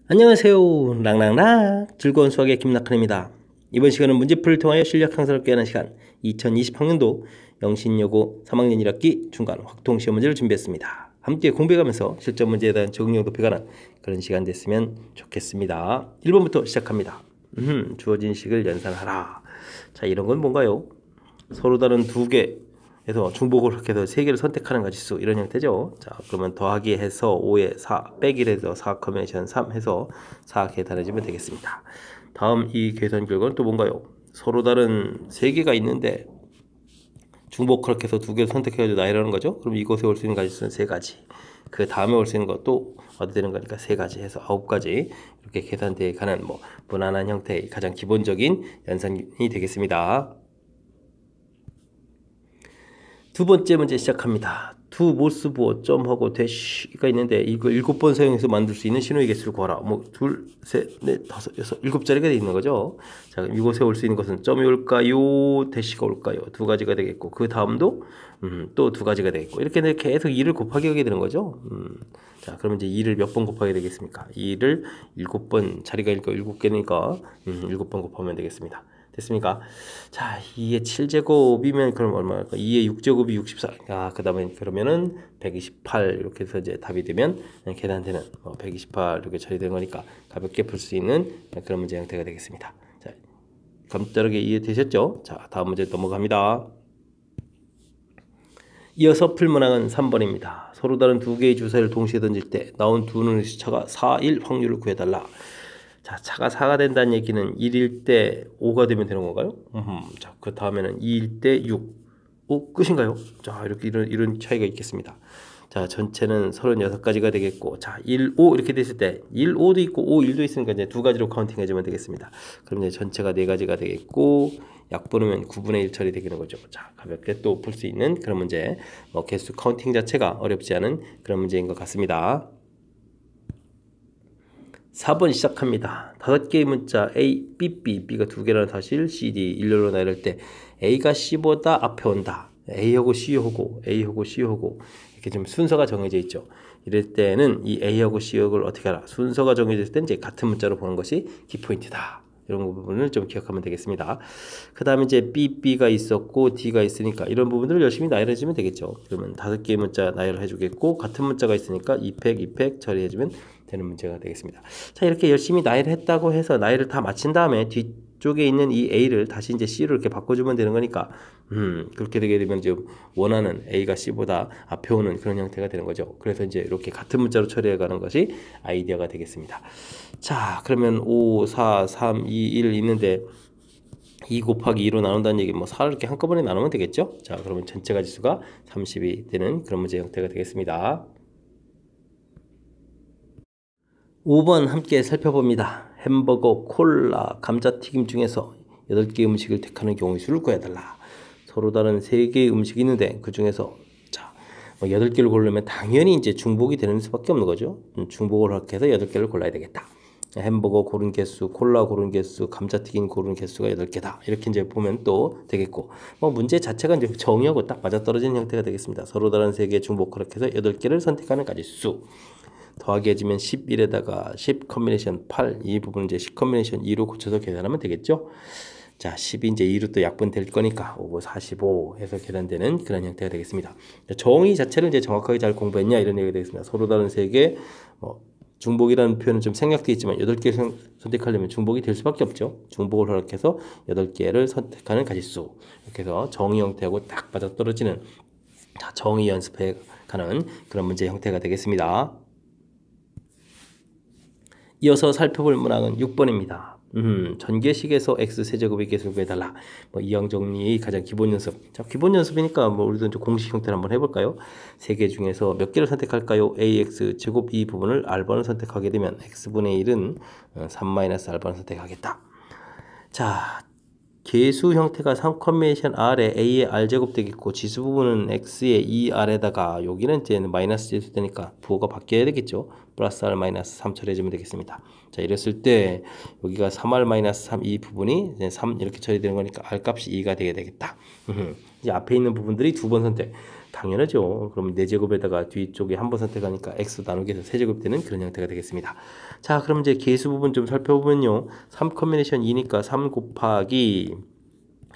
안녕하세요. 랑랑랑 즐거운 수학의 김낙헌입니다. 이번 시간은 문제풀이를 통하여 실력 향상을 하는 시간 2020학년도 영신여고 3학년 1학기 중간 확통시험 문제를 준비했습니다. 함께 공부해가면서 실전 문제에 대한 적응력 높여가는 그런 시간 됐으면 좋겠습니다. 1번부터 시작합니다. 주어진 식을 연산하라. 자, 이런 건 뭔가요? 서로 다른 두 개에서 중복을 해서 세 개를 선택하는 가지수 이런 형태죠. 자, 그러면 더하기 해서 5에 4 빼기를 해서 4 커뮤니션 3 해서 4 계산해주면 되겠습니다. 다음 이 계산 결과는 또 뭔가요? 서로 다른 세 개가 있는데 중복 그렇게 해서 두 개를 선택해가지고 나열하는 거죠. 그럼 이곳에 올 수 있는 가지수는 세 가지. 그 다음에 올 수 있는 것도 어디 되는 거니까 세 가지 해서 9가지 이렇게 계산되어 가는 무난한 형태의 가장 기본적인 연산이 되겠습니다. 두 번째 문제 시작합니다. 두 모스부호 점하고 대시가 있는데 이거 7번 사용해서 만들 수 있는 신호의 개수를 구하라. 둘, 셋, 넷, 다섯, 여섯, 7자리가 되어 있는 거죠. 자, 그럼 이곳에 올 수 있는 것은 점이 올까요? 대시가 올까요? 두 가지가 되겠고 그 다음도 또 두 가지가 되겠고 이렇게 계속 2를 곱하기 하게 되는 거죠. 자, 그러면 이제 2를 몇 번 곱하게 되겠습니까? 2를 7번 자리가 7개니까 7번 곱하면 되겠습니다. 됐습니까? 자, 2의 7제곱이면 그럼 얼마일까? 2의 6제곱이 64. 아, 그 다음에 그러면은 128 이렇게 해서 이제 답이 되면 계산되는 128 이렇게 처리되는 거니까 가볍게 풀 수 있는 그런 문제 형태가 되겠습니다. 자, 간단하게 이해되셨죠? 자, 다음 문제 넘어갑니다. 이어서 풀 문항은 3번입니다. 서로 다른 두 개의 주사를 동시에 던질 때 나온 두 눈의 수차가 4, 1 확률을 구해달라. 자, 차가 4가 된다는 얘기는 1일 때 5가 되면 되는 건가요? 자, 그 다음에는 2일 때 6. 끝인가요? 자, 이렇게 이런 차이가 있겠습니다. 자, 전체는 36가지가 되겠고, 자, 1, 5 이렇게 됐을 때 1, 5도 있고 5, 1도 있으니까 이제 두 가지로 카운팅 해주면 되겠습니다. 그럼 이제 전체가 4가지가 되겠고, 약분하면 9분의 1 처리 되는 거죠. 자, 가볍게 또 풀 수 있는 그런 문제. 개수 카운팅 자체가 어렵지 않은 그런 문제인 것 같습니다. 4번 시작합니다. 5개의 문자 A, B, B가 2개라는 사실 CD 일렬로 나열할 때 A가 C보다 앞에 온다. A하고 C하고 A하고 C하고 이렇게 좀 순서가 정해져 있죠. 이럴 때는 이 A하고 C하고를 어떻게 하라? 순서가 정해져 있을 때 이제 같은 문자로 보는 것이 키포인트다. 이런 부분을 좀 기억하면 되겠습니다. 그 다음에 이제 B가 있었고 D가 있으니까 이런 부분들을 열심히 나열해주면 되겠죠. 그러면 5개의 문자 나열해주겠고 같은 문자가 있으니까 2팩 처리해주면 되는 문제가 되겠습니다. 자, 이렇게 열심히 나열을 했다고 해서 나열을 다 마친 다음에 뒤쪽에 있는 이 A를 다시 이제 C로 이렇게 바꿔주면 되는 거니까 그렇게 되게 되면 이제 원하는 A가 C보다 앞에 오는 그런 형태가 되는 거죠. 그래서 이제 이렇게 같은 문자로 처리해 가는 것이 아이디어가 되겠습니다. 자, 그러면 5, 4, 3, 2, 1 있는데 2 곱하기 2로 나눈다는 얘기 4를 이렇게 한꺼번에 나누면 되겠죠. 자, 그러면 전체 가지수가 30이 되는 그런 문제 형태가 되겠습니다. 5번 함께 살펴봅니다. 햄버거, 콜라, 감자튀김 중에서 8개 음식을 택하는 경우의 수를 구해달라. 서로 다른 3개의 음식이 있는데 그 중에서 자, 8개를 고르려면 당연히 이제 중복이 되는 수밖에 없는 거죠. 중복을 하게 해서 8개를 골라야 되겠다. 햄버거 고른 개수, 콜라 고른 개수, 감자튀김 고른 개수가 8개다. 이렇게 이제 보면 또 되겠고, 문제 자체가 이제 정의하고 딱 맞아떨어지는 형태가 되겠습니다. 서로 다른 3개 중복 그렇게 해서 8개를 선택하는 가지수. 더하기 해주면 11에다가 10 컨비네이션 8 이 부분 이제 10 컨비네이션 2로 고쳐서 계산하면 되겠죠. 자, 10이 이제 2로 또 약분될 거니까 5, 45 해서 계산되는 그런 형태가 되겠습니다. 정의 자체를 이제 정확하게 잘 공부했냐 이런 얘기가 되겠습니다. 서로 다른 3개 중복이라는 표현은 좀 생략되어 있지만 8개 선택하려면 중복이 될 수밖에 없죠. 중복을 허락해서 8개를 선택하는 가지수. 이렇게 해서 정의 형태하고 딱 맞아떨어지는 자, 정의 연습해 가는 그런 문제 형태가 되겠습니다. 이어서 살펴볼 문항은 6번입니다. 전개식에서 x세제곱의 개수를 구해달라. 이항 정리의 가장 기본 연습. 자, 기본 연습이니까 우리도 이제 공식 형태를 한번 해볼까요? 3개 중에서 몇 개를 선택할까요? ax 제곱 이 부분을 r번을 선택하게 되면 x분의 1은 3-r번을 선택하겠다. 자, 개수 형태가 3 컨비네이션 r에 a의 r제곱 되겠고 지수 부분은 x의 2r에다가 여기는 이제 마이너스 지수 되니까 부호가 바뀌어야 되겠죠. 플러스 r 마이너스 3 처리해주면 되겠습니다. 자, 이랬을 때 여기가 3r 마이너스 3 이 부분이 이제 3 이렇게 처리되는 거니까 r 값이 2가 되게 되겠다. 이제 앞에 있는 부분들이 2번 선택. 당연하죠. 그럼 4제곱에다가 뒤쪽에 한 번 선택하니까 x 나누기 해서 세제곱 되는 그런 형태가 되겠습니다. 자, 그럼 이제 계수 부분 좀 살펴보면요. 3 커뮤니션 2니까 3 곱하기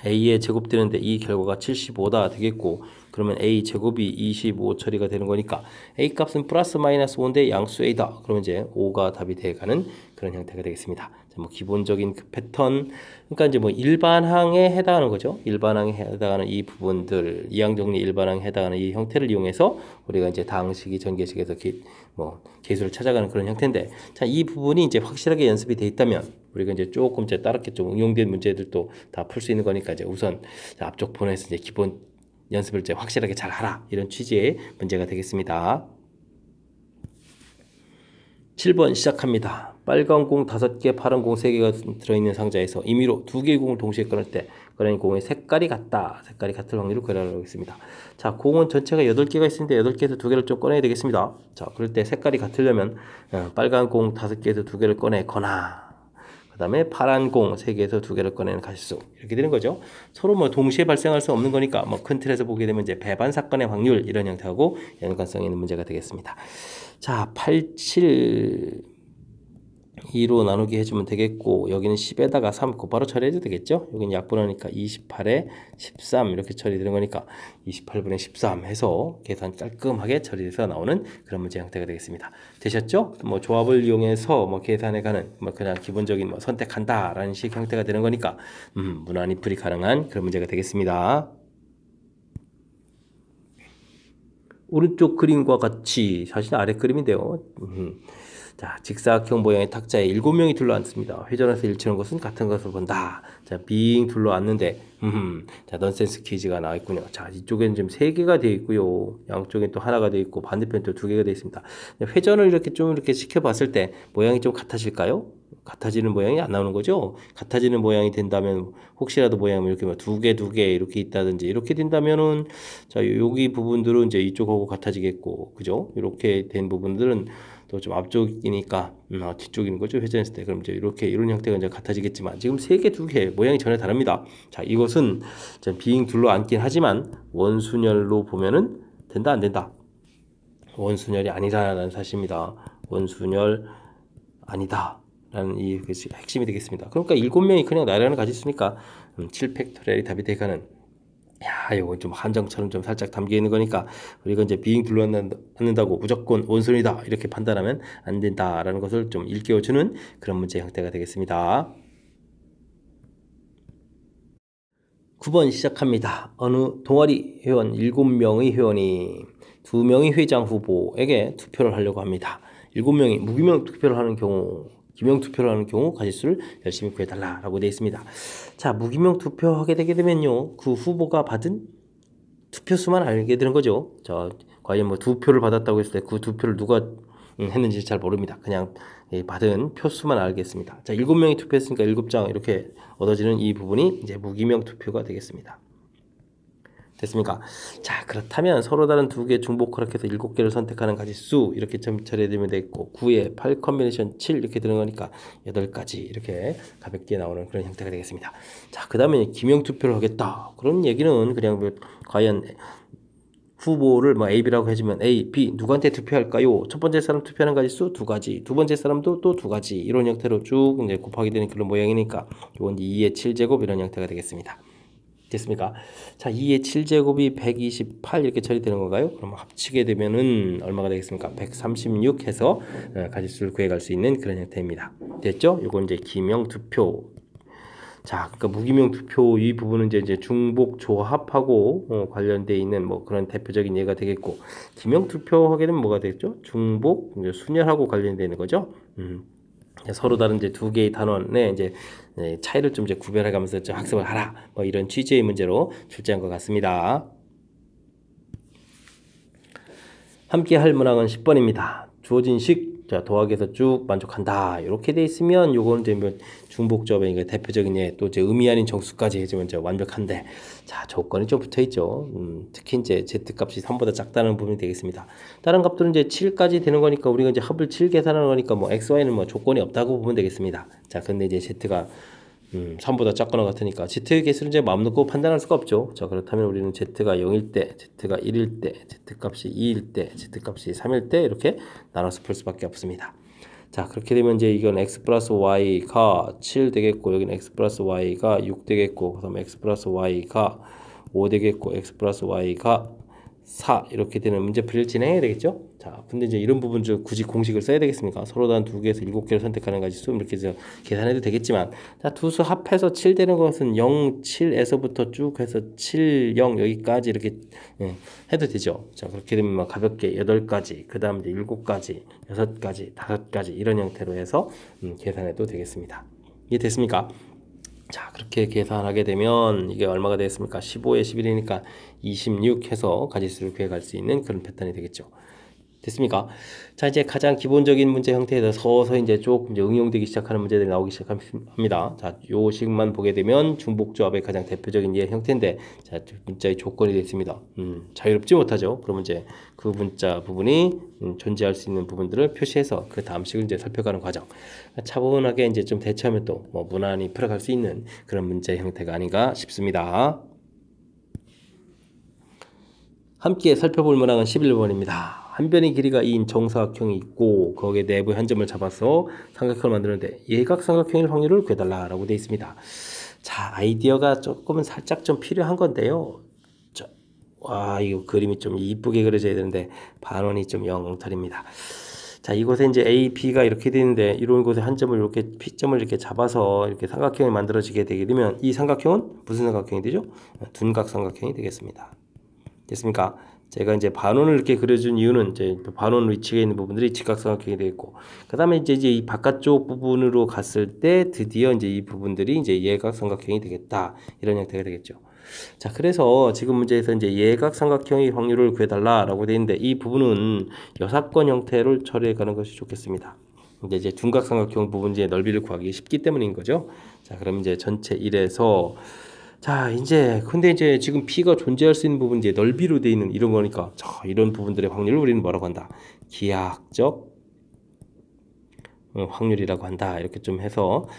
a의 제곱 되는데 이 결과가 75다 되겠고, 그러면 a 제곱이 25 처리가 되는 거니까 a 값은 플러스 마이너스 5인데 양수 a다. 그러면 이제 5가 답이 돼가는 그런 형태가 되겠습니다. 자, 뭐 기본적인 그 패턴, 그러니까 이제 뭐 일반항에 해당하는 거죠. 일반항에 해당하는 이 부분들, 이항정리 일반항에 해당하는 이 형태를 이용해서 우리가 이제 다항식이 전개식에서 계수를 찾아가는 그런 형태인데, 자, 이 부분이 이제 확실하게 연습이 돼 있다면 우리가 이제 조금 이제 다르게 좀 응용된 문제들도 다 풀 수 있는 거니까 이제 우선 앞쪽 본에서 이제 기본 연습을 이제 확실하게 잘 하라, 이런 취지의 문제가 되겠습니다. 7번 시작합니다. 빨간 공 5개, 파란 공 3개가 들어있는 상자에서 임의로 2개의 공을 동시에 꺼낼 때 꺼낸 공의 색깔이 같다. 색깔이 같을 확률을 구하라고 했습니다. 자, 공은 전체가 8개가 있으니까 8개에서 2개를 좀 꺼내야 되겠습니다. 자, 그럴 때 색깔이 같으려면 빨간 공 5개에서 2개를 꺼내거나, 그 다음에 파란 공 3개에서 2개를 꺼내는 가짓수, 이렇게 되는 거죠. 서로 뭐 동시에 발생할 수 없는 거니까 뭐 큰 틀에서 보게 되면 이제 배반 사건의 확률, 이런 형태하고 연관성 있는 문제가 되겠습니다. 자, 8, 7 2로 나누기 해주면 되겠고, 여기는 10에다가 3 곧바로 처리해도 되겠죠. 여기는 약분하니까 28에 13 이렇게 처리되는 거니까 28분의 13 해서 계산 깔끔하게 처리해서 나오는 그런 문제 형태가 되겠습니다. 되셨죠? 뭐 조합을 이용해서 뭐 계산해가는 뭐 그냥 기본적인 뭐 선택한다라는 식 형태가 되는 거니까 무난히 풀이 가능한 그런 문제가 되겠습니다. 오른쪽 그림과 같이, 사실 아래 그림인데요. 자, 직사각형 모양의 탁자에 7명이 둘러앉습니다. 회전해서 일치하는 것은 같은 것을 본다. 자, 빙 둘러앉는데, 자, 넌센스 퀴즈가 나와 있군요. 자, 이쪽에는 지금 3개가 되어 있고요. 양쪽에 또 하나가 되어 있고, 반대편 또 2개가 되어 있습니다. 회전을 이렇게 좀 이렇게 시켜봤을 때 모양이 좀 같아질까요? 같아지는 모양이 안 나오는 거죠. 같아지는 모양이 된다면, 혹시라도 모양이 이렇게 뭐 2개 이렇게 있다든지 이렇게 된다면은, 자, 여기 부분들은 이제 이쪽하고 같아지겠고, 그죠? 이렇게 된 부분들은 또 좀 앞쪽이니까 뒤쪽인 거죠. 회전했을 때. 그럼 이제 이렇게 이런 형태가 이제 같아지겠지만, 지금 3개, 2개 모양이 전혀 다릅니다. 자, 이것은 빙 둘러 앉긴 하지만 원순열로 보면은 된다, 안 된다? 원순열이 아니다라는 사실입니다. 원순열 아니다 라는 이 핵심이 되겠습니다. 그러니까 7명이 그냥 나란히 가짓수니까 7팩토리얼이 답이 되가는, 야, 이거 좀 한정처럼 좀 살짝 담겨 있는 거니까 우리가 이제 빙 둘러앉는다고 무조건 원순이다 이렇게 판단하면 안 된다라는 것을 좀 일깨워주는 그런 문제 형태가 되겠습니다. 9번 시작합니다. 어느 동아리 회원 7명의 회원이 2명의 회장 후보에게 투표를 하려고 합니다. 7명이 무기명 투표를 하는 경우, 기명 투표를 하는 경우 가짓수를 열심히 구해달라라고 되어 있습니다. 자, 무기명 투표하게 되게 되면요, 그 후보가 받은 투표수만 알게 되는 거죠. 자, 과연 뭐 2표를 받았다고 했을 때 그 2표를 누가 했는지 잘 모릅니다. 그냥 받은 표수만 알겠습니다. 자, 7명이 투표했으니까 7장 이렇게 얻어지는 이 부분이 이제 무기명 투표가 되겠습니다. 됐습니까? 자, 그렇다면 서로 다른 2개 중복 허락해서 7개를 선택하는 가짓수, 이렇게 점 처리되면 되겠고, 9에 8 커뮤니션 7 이렇게 되는 거니까 8가지 이렇게 가볍게 나오는 그런 형태가 되겠습니다. 자, 그 다음에 기명 투표를 하겠다. 그런 얘기는 그냥 뭐 과연 후보를 뭐 A, B라고 해주면 A, B 누구한테 투표할까요? 첫 번째 사람 투표하는 가짓수 2가지, 두 번째 사람도 또 2가지, 이런 형태로 쭉 이제 곱하게 되는 그런 모양이니까 이건 2의 7제곱 이런 형태가 되겠습니다. 됐습니까? 자, 2의 7제곱이 128 이렇게 처리되는 건가요? 그럼 합치게 되면은 얼마가 되겠습니까? 136 해서 가짓수를 구해갈 수 있는 그런 형태입니다. 됐죠? 이건 이제 기명 투표. 자, 그러니까 무기명 투표 이 부분은 이제 중복 조합하고 관련되어 있는 뭐 그런 대표적인 예가 되겠고, 기명 투표 하게 되면 뭐가 되겠죠? 중복 이제 순열하고 관련되어 있는 거죠. 서로 다른 이제 2개의 단원의 이제 차이를 좀 이제 구별해가면서 좀 학습을 하라, 뭐 이런 취지의 문제로 출제한 것 같습니다. 함께 할 문항은 10번입니다. 주어진 식, 자, 도학에서 쭉 만족한다 이렇게 돼 있으면 요거는 이제 뭐 중복조합의 대표적인 예, 또 이제 의미 아닌 정수까지 해주면 이제 완벽한데, 자, 조건이 좀 붙어 있죠. 특히 이제 z 값이 3보다 작다는 부분이 되겠습니다. 다른 값들은 이제 7까지 되는 거니까 우리가 이제 합을 7 계산하는 거니까 뭐 x, y는 뭐 조건이 없다고 보면 되겠습니다. 자, 근데 이제 z가 3보다 작거나 같으니까 Z의 개수를 이제 마음 놓고 판단할 수가 없죠. 자, 그렇다면 우리는 Z가 0일 때, Z가 1일 때, Z값이 2일 때, Z값이 3일 때 이렇게 나눠서 풀 수밖에 없습니다. 자, 그렇게 되면 이제 이건 x 플러스 y가 7 되겠고, 여기는 x 플러스 y가 6 되겠고, 그 다음에 x 플러스 y가 5 되겠고, x 플러스 y가 4 이렇게 되는 문제풀이를 진행해야 되겠죠. 자, 근데 이제 이런 부분들 굳이 공식을 써야 되겠습니까? 서로 다른 두 개에서 7개를 선택하는 가지수 이렇게 해서 계산해도 되겠지만, 자, 두 수 합해서 7 되는 것은 0, 7에서부터 쭉 해서 7, 0 여기까지 이렇게 해도 되죠. 자, 그렇게 되면 막 가볍게 8가지, 그 다음 이제 7가지, 6가지, 5가지 이런 형태로 해서 계산해도 되겠습니다. 이해됐습니까? 자, 그렇게 계산하게 되면 이게 얼마가 되겠습니까? 15에 11이니까 26 해서 가지수를 구해갈 수 있는 그런 패턴이 되겠죠. 됐습니까? 자, 이제 가장 기본적인 문제 형태에서 서서히 이제 조금 이제 응용되기 시작하는 문제들이 나오기 시작합니다. 자, 요 식만 보게 되면 중복조합의 가장 대표적인 예 형태인데, 자, 문자의 조건이 되겠습니다. 자유롭지 못하죠. 그러면 이제 그 문자 부분이 존재할 수 있는 부분들을 표시해서 그 다음 식을 이제 살펴가는 과정. 차분하게 이제 좀 대처하면 또 뭐 무난히 풀어갈 수 있는 그런 문제 형태가 아닌가 싶습니다. 함께 살펴볼 문항은 11번입니다. 한 변의 길이가 2인 정사각형이 있고 거기에 내부 한 점을 잡아서 삼각형을 만드는데 예각삼각형일 확률을 구해달라고 되어 있습니다. 자, 아이디어가 조금은 살짝 좀 필요한 건데요. 와, 이거 그림이 좀 이쁘게 그려져야 되는데 반원이 좀 영탈입니다. 자, 이곳에 이제 A, B가 이렇게 되는데 이런 곳에 한 점을 이렇게 P점을 이렇게 잡아서 이렇게 삼각형이 만들어지게 되게 되면 이 삼각형은 무슨 삼각형이 되죠? 둔각 삼각형이 되겠습니다. 됐습니까? 제가 이제 반원을 이렇게 그려준 이유는 이제 반원 위치에 있는 부분들이 직각삼각형이 되겠고, 그 다음에 이제 이 바깥쪽 부분으로 갔을 때 드디어 이제 이 부분들이 이제 예각삼각형이 되겠다. 이런 형태가 되겠죠. 자, 그래서 지금 문제에서 이제 예각삼각형의 확률을 구해달라라고 되어 있는데 이 부분은 여사건 형태를 처리해 가는 것이 좋겠습니다. 근데 이제 둔각삼각형 부분의 넓이를 구하기 쉽기 때문인 거죠. 자, 그럼 이제 전체 1에서 자, 이제 근데 이제 지금 P가 존재할 수 있는 부분 이제 넓이로 되어 있는 이런 거니까 자, 이런 부분들의 확률을 우리는 뭐라고 한다? 기하학적 확률이라고 한다. 이렇게 좀 해서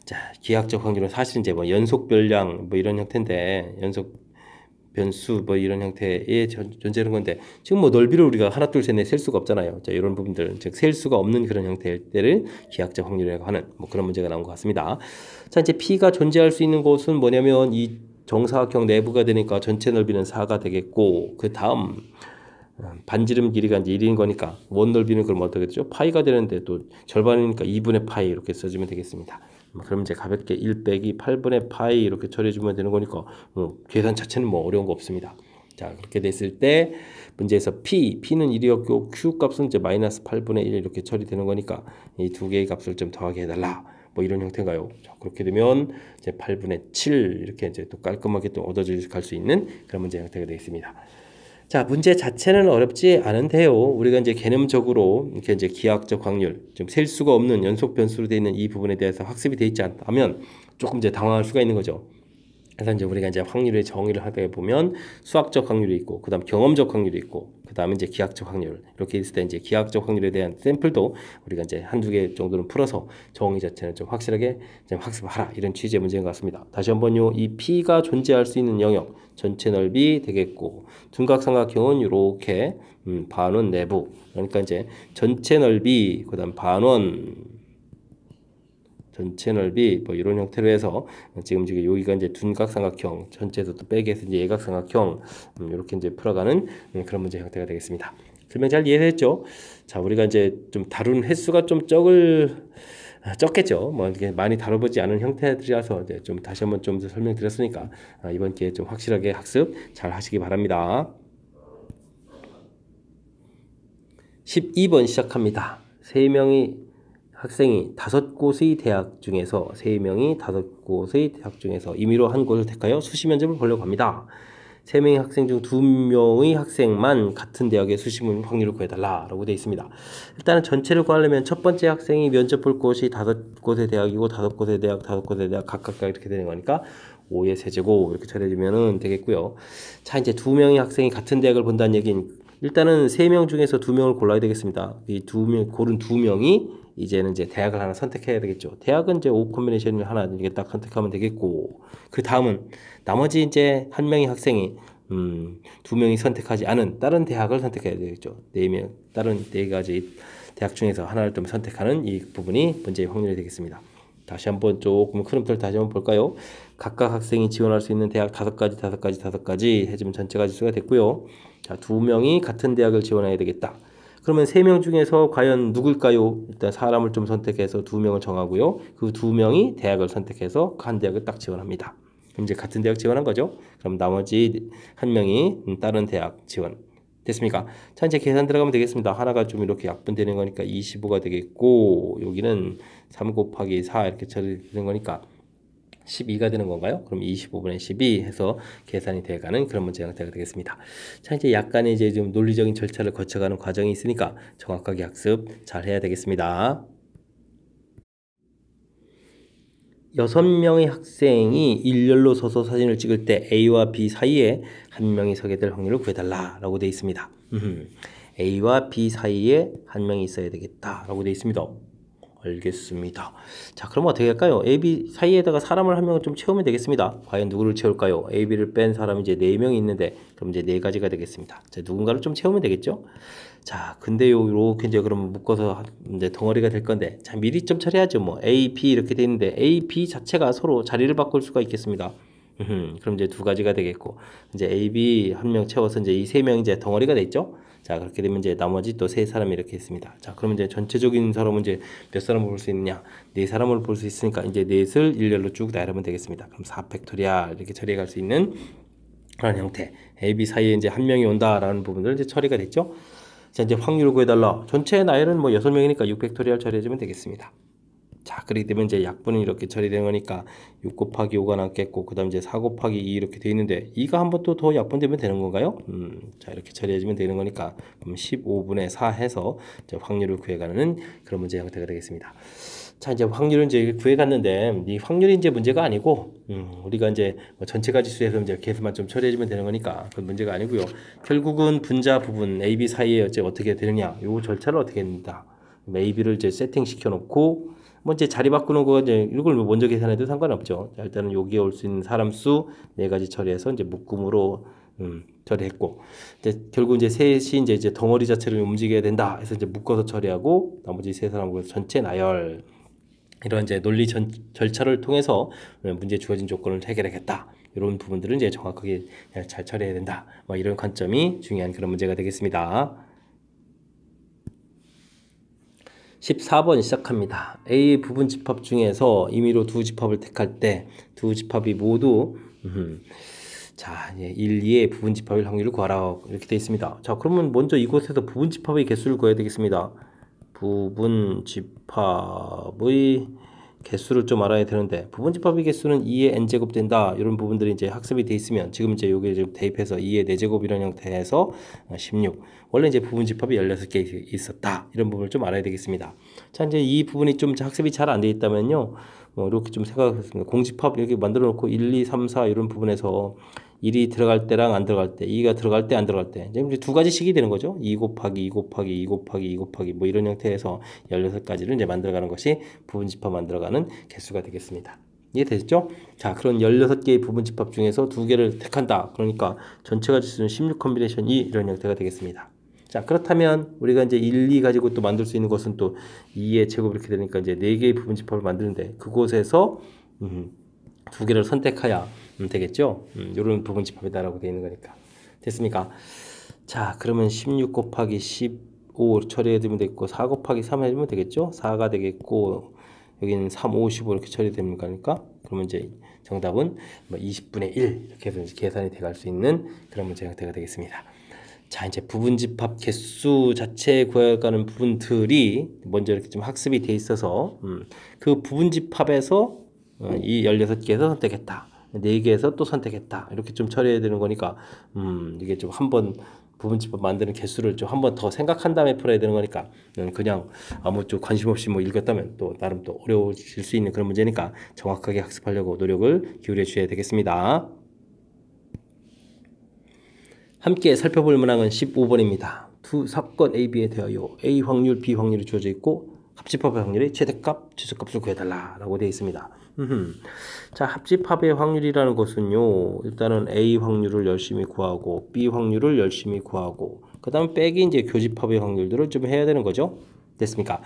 자, 기하학적 확률은 사실 이제 뭐 연속 변량 뭐 이런 형태인데 연속 변수 뭐 이런 형태의 존재하는 건데 지금 뭐 넓이를 우리가 하나 둘 셋 넷 셀 수가 없잖아요. 자, 이런 부분들 즉 셀 수가 없는 그런 형태일 때를 기하학적 확률이라고 하는 뭐 그런 문제가 나온 것 같습니다. 자, 이제 P가 존재할 수 있는 곳은 뭐냐면 이 정사각형 내부가 되니까 전체 넓이는 4가 되겠고 그 다음 반지름 길이가 이제 1인 거니까 원 넓이는 그럼 어떻게 되죠? 파이가 되는데 또 절반이니까 2분의 파이 이렇게 써주면 되겠습니다. 그럼 이제 가볍게 1 빼기 8분의 파이 이렇게 처리해주면 되는 거니까 계산 자체는 뭐 어려운 거 없습니다. 자, 그렇게 됐을 때 문제에서 P는 1이었고 Q 값은 이제 마이너스 8분의 1 이렇게 처리되는 거니까 이 두 개의 값을 좀 더하게 해달라. 뭐 이런 형태인가요? 자, 그렇게 되면 이제 8분의 7 이렇게 이제 또 깔끔하게 또 얻어질 갈 수 있는 그런 문제 형태가 되겠습니다. 자, 문제 자체는 어렵지 않은데요. 우리가 이제 개념적으로 이렇게 이제 기하학적 확률, 좀 셀 수가 없는 연속 변수로 되어 있는 이 부분에 대해서 학습이 되어 있지 않다면 조금 이제 당황할 수가 있는 거죠. 그래서 이제 우리가 이제 확률의 정의를 하다 보면 수학적 확률이 있고, 그다음 경험적 확률이 있고, 그다음에 이제 기하학적 확률 이렇게 있을 때 이제 기하학적 확률에 대한 샘플도 우리가 이제 한두 개 정도는 풀어서 정의 자체는 좀 확실하게 좀 학습하라 이런 취지의 문제인 것 같습니다. 다시 한번요, 이 P가 존재할 수 있는 영역 전체 넓이 되겠고, 둔각삼각형은 이렇게 반원 내부 그러니까 이제 전체 넓이 그다음 반원 전체 넓이 뭐 이런 형태로 해서 지금 여기가 이제 둔각삼각형 전체에서 또 빼기 해서 이제 예각삼각형 이렇게 이제 풀어가는 그런 문제 형태가 되겠습니다. 설명 잘 이해됐죠? 자, 우리가 이제 좀 다룬 횟수가 좀 적겠죠. 뭐 이렇게 많이 다뤄보지 않은 형태들이라서 이제 좀 다시 한번 좀 설명드렸으니까 이번 기회에 좀 확실하게 학습 잘 하시기 바랍니다. 12번 시작합니다. 3명이 학생이 5곳의 대학 중에서 3명이 5곳의 대학 중에서 임의로 한 곳을 택하여 수시 면접을 보려고 합니다. 3명의 학생 중 2명의 학생만 같은 대학의 수시 확률을 구해달라고 되어 있습니다. 일단은 전체를 구하려면 첫 번째 학생이 면접 볼 곳이 5곳의 대학이고 5곳의 대학, 5곳의 대학 각각 이렇게 되는 거니까 5의 세제곱 이렇게 처리해주면 되겠고요. 자, 이제 2명의 학생이 같은 대학을 본다는 얘기는 일단은 3명 중에서 2명을 골라야 되겠습니다. 이 고른 2명이 이제는 이제 대학을 하나 선택해야 되겠죠. 대학은 이제 O 콤비네이션을 하나 이렇게 딱 선택하면 되겠고, 그 다음은 나머지 이제 한 명의 학생이 두 명이 선택하지 않은 다른 대학을 선택해야 되겠죠. 다른 네 가지 대학 중에서 하나를 좀 선택하는 이 부분이 문제의 확률이 되겠습니다. 다시 한번 조금 흐름표를 다시 한번 볼까요? 각각 학생이 지원할 수 있는 대학 5가지 해주면 전체가 지수가 됐고요. 자, 2명이 같은 대학을 지원해야 되겠다. 그러면 3명 중에서 과연 누굴까요? 일단 사람을 좀 선택해서 2명을 정하고요. 그 2명이 대학을 선택해서 한 대학을 딱 지원합니다. 그럼 이제 같은 대학 지원한 거죠. 그럼 나머지 한 명이 다른 대학 지원. 됐습니까? 자, 이제 계산 들어가면 되겠습니다. 하나가 좀 이렇게 약분되는 거니까 25가 되겠고, 여기는 3 곱하기 4 이렇게 처리되는 거니까 12가 되는 건가요? 그럼 25분의 12 해서 계산이 돼가는 그런 문제 형태가 되겠습니다. 자, 이제 약간의 이제 좀 논리적인 절차를 거쳐가는 과정이 있으니까 정확하게 학습 잘 해야 되겠습니다. 6명의 학생이 일렬로 서서 사진을 찍을 때 A와 B 사이에 한 명이 서게 될 확률을 구해달라 라고 되어 있습니다. A와 B 사이에 한 명이 있어야 되겠다 라고 되어 있습니다. 알겠습니다. 자, 그럼 어떻게 할까요? A, B 사이에다가 사람을 한 명을 좀 채우면 되겠습니다. 과연 누구를 채울까요? A, B를 뺀 사람이 이제 4명이 있는데, 그럼 이제 4가지가 되겠습니다. 자, 누군가를 좀 채우면 되겠죠? 자, 근데요, 이렇게 이제 그러면 묶어서 이제 덩어리가 될 건데, 자, 미리 좀 처리하죠. 뭐, A, B 이렇게 돼 있는데, A, B 자체가 서로 자리를 바꿀 수가 있겠습니다. 그럼 이제 2가지가 되겠고, 이제 A, B 한 명 채워서 이제 이 3명이 이제 덩어리가 됐죠? 자, 그렇게 되면 이제 나머지 또 3사람이 이렇게 있습니다. 자, 그러면 이제 전체적인 사람은 이제 몇 사람을 볼 수 있느냐? 4사람을 볼 수 있으니까 이제 넷을 일렬로 쭉 나열하면 되겠습니다. 그럼 4팩토리얼 이렇게 처리해 갈 수 있는 그런 형태. A, B 사이에 이제 한 명이 온다라는 부분들 이제 처리가 됐죠? 자, 이제 확률을 구해달라. 전체 나열은 뭐 6명이니까 6팩토리얼 처리해주면 되겠습니다. 자, 그렇게 되면 이제 약분은 이렇게 처리되는 거니까 6 곱하기 5가 남겠고, 그 다음 이제 4 곱하기 2 이렇게 되어 있는데, 2가 한 번 또 더 약분되면 되는 건가요? 자, 이렇게 처리해주면 되는 거니까, 그럼 15분의 4 해서 이제 확률을 구해가는 그런 문제 형태가 되겠습니다. 자, 이제 확률은 이제 구해갔는데, 이 확률이 이제 문제가 아니고, 우리가 이제 뭐 전체가 지수에서 이제 계수만 좀 처리해주면 되는 거니까, 그건 문제가 아니고요. 결국은 분자 부분 A, B 사이에 어떻게 되느냐, 요 절차를 어떻게 합니다. A, B를 이제 세팅시켜 놓고, 뭐 이제 자리 바꾸는 거 이제 이걸 먼저 계산해도 상관없죠. 자, 일단은 여기에 올 수 있는 사람 수 4가지 처리해서 이제 묶음으로 처리했고, 이제 결국 이제 셋이 이제 덩어리 자체를 움직여야 된다 해서 이제 묶어서 처리하고, 나머지 3사람을 전체 나열, 이런 이제 논리 절차를 통해서 문제 주어진 조건을 해결하겠다. 이런 부분들은 이제 정확하게 잘 처리해야 된다. 뭐 이런 관점이 중요한 그런 문제가 되겠습니다. 14번 시작합니다. A 부분 집합 중에서 임의로 두 집합을 택할 때 두 집합이 모두 자, 1, 2의 부분 집합일 확률을 구하라 이렇게 되어 있습니다. 자, 그러면 먼저 이곳에서 부분 집합의 개수를 구해야 되겠습니다. 부분 집합의 개수를 좀 알아야 되는데, 부분 집합의 개수는 2의 n제곱 된다. 이런 부분들이 이제 학습이 돼 있으면 지금 이제 여기에 좀 대입해서 2의 4제곱 이런 형태에서 16. 원래 이제 부분 집합이 16개 있었다. 이런 부분을 좀 알아야 되겠습니다. 자, 이제 이 부분이 좀 학습이 잘 안 돼 있다면요. 이렇게 좀 생각하겠습니다. 공집합 이렇게 만들어 놓고 1, 2, 3, 4 이런 부분에서 1이 들어갈 때랑 안 들어갈 때, 2가 들어갈 때 안 들어갈 때, 이제 2가지씩이 되는 거죠. 2 곱하기 2 곱하기 2 곱하기 2 곱하기 뭐 이런 형태에서 16가지를 이제 만들어가는 것이 부분집합 만들어가는 개수가 되겠습니다. 이해되셨죠? 자, 그런 16개의 부분집합 중에서 2개를 택한다. 그러니까 전체가 지수는 16 콤비네이션 2 이런 형태가 되겠습니다. 자, 그렇다면 우리가 이제 1, 2 가지고 또 만들 수 있는 것은 또 2의 제곱 이렇게 되니까 이제 4개의 부분집합을 만드는데, 그곳에서 2개를 선택해야 되겠죠. 이런 부분집합이다라고 되어 있는 거니까. 됐습니까? 자, 그러면 16 곱하기 15 처리해주면 되겠고, 4 곱하기 3 해주면 되겠죠. 4가 되겠고, 여기는 3, 5, 15 이렇게 처리되는 거니까, 그러면 이제 정답은 20분의 1 이렇게 해서 이제 계산이 돼갈 수 있는 그런 문제 형태가 되겠습니다. 자, 이제 부분집합 개수 자체에 구해가는 부분들이 먼저 이렇게 좀 학습이 돼 있어서 그 부분집합에서 이 16개에서 선택했다. 4개에서 또 선택했다. 이렇게 좀 처리해야 되는 거니까 이게 좀 한번 부분집합 만드는 개수를 좀 한번 더 생각한 다음에 풀어야 되는 거니까, 그냥 아무 좀 관심 없이 뭐 읽었다면 또 나름 또 어려워질 수 있는 그런 문제니까 정확하게 학습하려고 노력을 기울여 주셔야 되겠습니다. 함께 살펴볼 문항은 15번입니다. 두 사건 A, B에 대하여 A 확률, B 확률이 주어져 있고 합집합의 확률이 최대값, 최소값을 구해달라라고 되어 있습니다. 자, 합집합의 확률이라는 것은요, 일단은 A 확률을 열심히 구하고 B 확률을 열심히 구하고 그 다음 빼기 이제 교집합의 확률들을 좀 해야 되는 거죠. 됐습니까?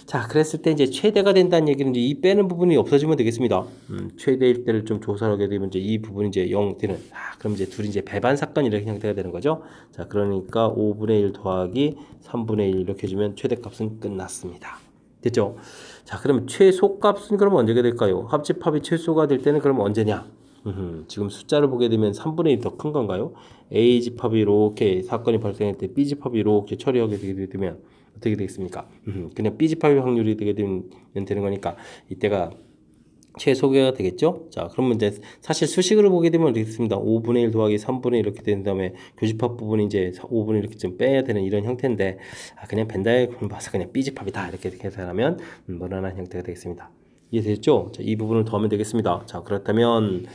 자, 그랬을 때 이제 최대가 된다는 얘기는 이제 이 빼는 부분이 없어지면 되겠습니다. 최대일 때를 좀 조사를 하게 되면 이제 이 부분이 이제 0 되는, 그럼 이제 둘이 이제 배반 사건 이렇게 형태가 되는 거죠. 자, 그러니까 5분의 1 더하기 3분의 1 이렇게 해주면 최대값은 끝났습니다. 됐죠? 자, 그러면 최소값은 그럼 언제가 될까요? 합집합이 최소가 될 때는 그럼 언제냐? 지금 숫자를 보게 되면 3분의 1이 더 큰 건가요? A집합이 이렇게 사건이 발생할 때 B집합이 이렇게 처리하게 되게 되면 어떻게 되겠습니까? 그냥 B집합의 확률이 되게 되면 되는 거니까 이때가 최소가 되겠죠? 자, 그러면 이제 사실 수식으로 보게 되면 되겠습니다. 5분의 1 더하기 3분의 1 이렇게 된 다음에 교집합 부분이 이제 5분의 1 이렇게 좀 빼야 되는 이런 형태인데, 그냥 벤다이어그램 봐서 그냥 B집합이다 이렇게 계산하면 무난한 형태가 되겠습니다. 이해되셨죠? 자, 이 부분을 더하면 되겠습니다. 자, 그렇다면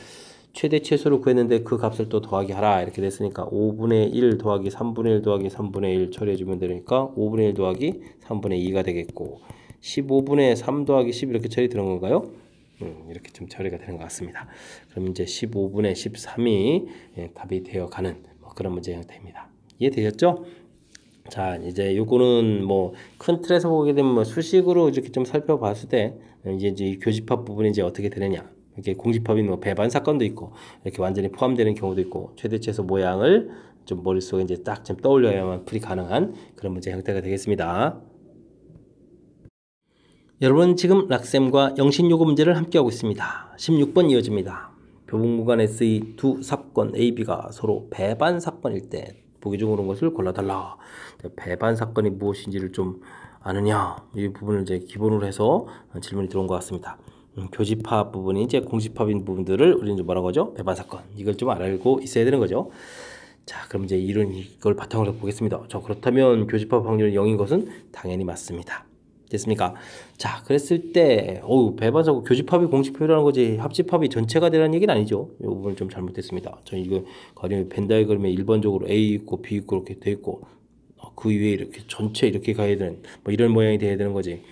최대 최소를 구했는데 그 값을 또 더하기 하라 이렇게 됐으니까 5분의 1 더하기 3분의 1 더하기 3분의 1 처리해주면 되니까 5분의 1 더하기 3분의 2가 되겠고 15분의 3 더하기 10 이렇게 처리 되는 건가요? 이렇게 좀 처리가 되는 것 같습니다. 그럼 이제 15분의 13이 답이 되어가는 그런 문제 형태입니다. 이해되셨죠? 자, 이제 요거는 뭐 큰 틀에서 보게 되면 뭐 수식으로 이렇게 좀 살펴봤을 때 이제 이 교집합 부분이 이제 어떻게 되느냐. 이렇게 공집합인 뭐 배반 사건도 있고 이렇게 완전히 포함되는 경우도 있고 최대 최소 모양을 좀 머릿속에 이제 딱 좀 떠올려야만 풀이 가능한 그런 문제 형태가 되겠습니다. 여러분 지금 락셈과 영신요구 문제를 함께하고 있습니다. 16번 이어집니다. 교북무관 SE 두 사건 A, B가 서로 배반 사건일 때 보기 중 옳은 것을 골라달라. 배반 사건이 무엇인지를 좀 아느냐, 이 부분을 이제 기본으로 해서 질문이 들어온 것 같습니다. 교집합 부분이 이제 공집합인 부분들을 우리는 이제 뭐라고 하죠? 배반 사건. 이걸 좀 알고 있어야 되는 거죠. 자, 그럼 이제 이걸 바탕으로 보겠습니다. 자, 그렇다면 교집합 확률이 0인 것은 당연히 맞습니다. 됐습니까? 자, 그랬을 때 배반사고 교집합이 공집합이라는 거지 합집합이 전체가 되라는 얘기는 아니죠. 이 부분을 좀 잘못했습니다. 저는 이거 가령 벤 다이어그램에 일반적으로 A 있고 B 있고 이렇게 돼 있고 그 위에 이렇게 전체 이렇게 가야 되는 뭐 이런 모양이 돼야 되는 거지.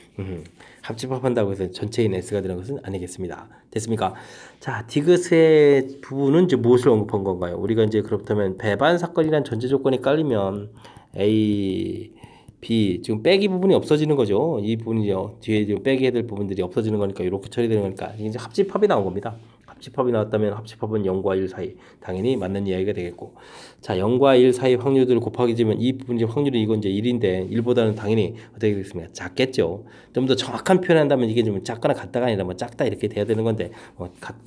합집합한다고 해서 전체인 S가 되는 것은 아니겠습니다. 됐습니까? 자, 디귿의 부분은 이제 무엇을 언급한 건가요? 우리가 이제 그렇다면 배반 사건이란 전제 조건이 깔리면 A B 지금 빼기 부분이 없어지는 거죠. 이 부분이요. 뒤에 지금 빼기 해야 될 부분들이 없어지는 거니까 이렇게 처리되는 거니까 이제 합집합이 나온 겁니다. 합집합이 나왔다면 합집합은 0과 1 사이 당연히 맞는 이야기가 되겠고, 자 0과 1 사이 확률들을 곱하게 되면 이 부분 이제 확률이 이건 이제 1인데 1보다는 당연히 어떻게 되겠습니까? 작겠죠. 좀 더 정확한 표현한다면 이게 좀 작거나 같다가 아니라 뭐 작다 이렇게 돼야 되는 건데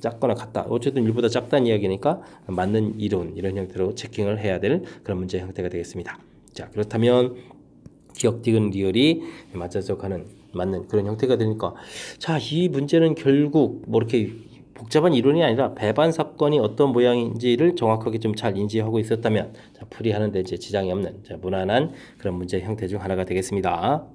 작거나 같다 어쨌든 1보다 작다는 이야기니까 맞는 이론 이런 형태로 체킹을 해야 되는 그런 문제 형태가 되겠습니다. 자, 그렇다면 기억 디귿 리을이 맞아서 가는 맞는 그런 형태가 되니까, 자, 이 문제는 결국 뭐 이렇게 복잡한 이론이 아니라 배반 사건이 어떤 모양인지를 정확하게 좀 잘 인지하고 있었다면 자, 풀이하는데 이제 지장이 없는 자, 무난한 그런 문제 형태 중 하나가 되겠습니다.